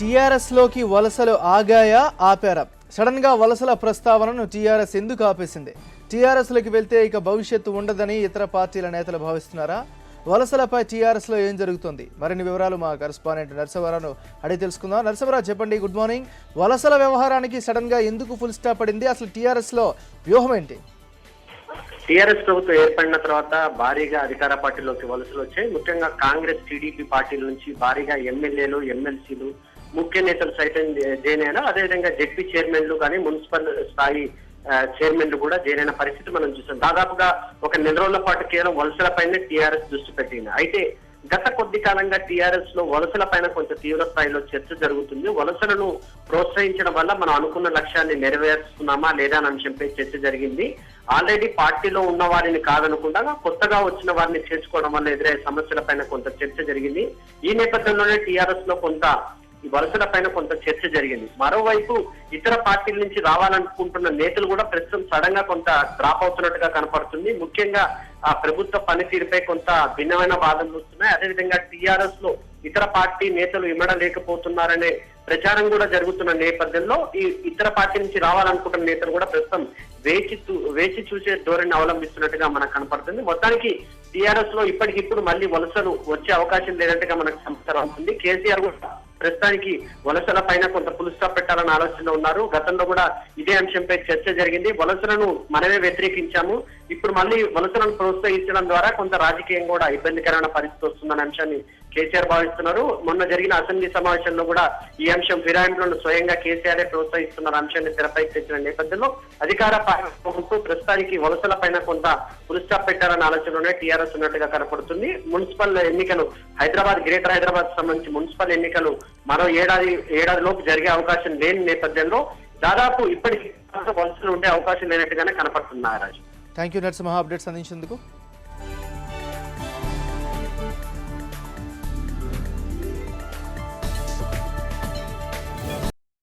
TRS లోకి వలసలు ఆగాయా ఆపారా? Sudden గా వలసల ప్రస్తావనను టీఆర్ఎస్ ఎందుకు ఆపేసింది? టీఆర్ఎస్ లోకి వెళ్తే ఇక భవిష్యత్తు ఉండదని ఇతర పార్టీల నేతలు భావిస్తున్నారా? వలసలపై టీఆర్ఎస్ లో ఏం జరుగుతుంది? మరిన్ని వివరాలు మా కరెస్పాండెంట్ నరసవరాను అడిగి తెలుసుకుందాం. నరసవరా, చెప్పండి. Good morning. వలసల వ్యవహారానికి సడన్ గా ఎందుకు ఫుల్ స్టాప్ పడింది? అసలు టీఆర్ఎస్ లో వ్యూహం ఏంటి? టీఆర్ఎస్ ప్రభుత్వం ఏర్పడిన తర్వాత భారీగా అధికార పార్టీలోకి వలసలు వచ్చాయి. ముఖ్యంగా కాంగ్రెస్, టీడీపీ పార్టీల నుంచి భారీగా ఎమ్మెల్యేలు, ఎమ్మెల్సీలు, ముఖ్య నేతలు సైతం జాయిన్ అయినా, అదేవిధంగా జెడ్పీ చైర్మన్లు కానీ మున్సిపల్ స్థాయి చైర్మన్లు కూడా జాయిన్ అయిన పరిస్థితి మనం చూసాం. దాదాపుగా ఒక నెల రోజుల పాటు కేవలం వలసలపైనే టీఆర్ఎస్ దృష్టి పెట్టింది. అయితే గత కొద్ది కాలంగా టీఆర్ఎస్ లో వలసల పైన కొంత తీవ్ర స్థాయిలో చర్చ జరుగుతుంది. వలసలను ప్రోత్సహించడం వల్ల మనం అనుకున్న లక్ష్యాన్ని నెరవేరుస్తున్నామా లేదా అనే అంశంపై చర్చ జరిగింది. ఆల్రెడీ పార్టీలో ఉన్న వారిని కాదనకుండా కొత్తగా వచ్చిన వారిని చేర్చుకోవడం వల్ల ఎదురయ్యే సమస్యల పైన కొంత చర్చ జరిగింది. ఈ నేపథ్యంలోనే టీఆర్ఎస్ లో కొంత ఈ వలసల పైన కొంత చర్చ జరిగింది. మరోవైపు ఇతర పార్టీల నుంచి రావాలనుకుంటున్న నేతలు కూడా ప్రస్తుతం సడన్ గా కొంత డ్రాప్ అవుతున్నట్టుగా కనపడుతుంది. ముఖ్యంగా ఆ ప్రభుత్వ పనితీరుపై కొంత భిన్నమైన వాదనలు వస్తున్నాయి. అదేవిధంగా టీఆర్ఎస్ లో ఇతర పార్టీ నేతలు ఇమ్మడలేకపోతున్నారనే ప్రచారం కూడా జరుగుతున్న నేపథ్యంలో ఈ ఇతర పార్టీ నుంచి రావాలనుకుంటున్న నేతలు కూడా ప్రస్తుతం వేచి చూసే ధోరణి అవలంబిస్తున్నట్టుగా మనకు కనపడుతుంది. మొత్తానికి టీఆర్ఎస్ లో ఇప్పటికిప్పుడు మళ్ళీ వలసలు వచ్చే అవకాశం లేనట్టుగా మనకు సమాచారం అవుతుంది. కేసీఆర్ కూడా ప్రస్తుతానికి వలసల పైన కొంత ఫుల్ స్టాప్ పెట్టాలన్న ఆలోచనలో ఉన్నారు. గతంలో కూడా ఇదే అంశంపై చర్చ జరిగింది. వలసలను మనమే వ్యతిరేకించాము, ఇప్పుడు మళ్ళీ వలసలను ప్రోత్సహించడం ద్వారా కొంత రాజకీయం కూడా ఇబ్బందికరమైన పరిస్థితి వస్తుందన్న అంశాన్ని కేసీఆర్ భావిస్తున్నారు. మొన్న జరిగిన అసెంబ్లీ సమావేశంలో కూడా ఈ అంశం ఫిరాయింపులను స్వయంగా కేసీఆర్ ప్రోత్సహిస్తున్న అంశాన్ని తెరపైకి తెచ్చిన నేపథ్యంలో అధికార పార్టీ ప్రస్తుతానికి వలసల పైన కొంత ఫుల్ స్టాప్ పెట్టాలన్న ఆలోచనలోనే టీఆర్ఎస్ ఉన్నట్టుగా కనపడుతుంది. మున్సిపల్ ఎన్నికలు గ్రేటర్ హైదరాబాద్ సంబంధించి మున్సిపల్ ఎన్నికలు మరో ఏడాది లోపు జరిగే అవకాశం లేని నేపథ్యంలో దాదాపు ఇప్పటికీ వలసలు ఉండే అవకాశం లేనట్టుగానే కనపడుతుంది. Nagaraju, thank you Narasimha, updates అందించేందుకు.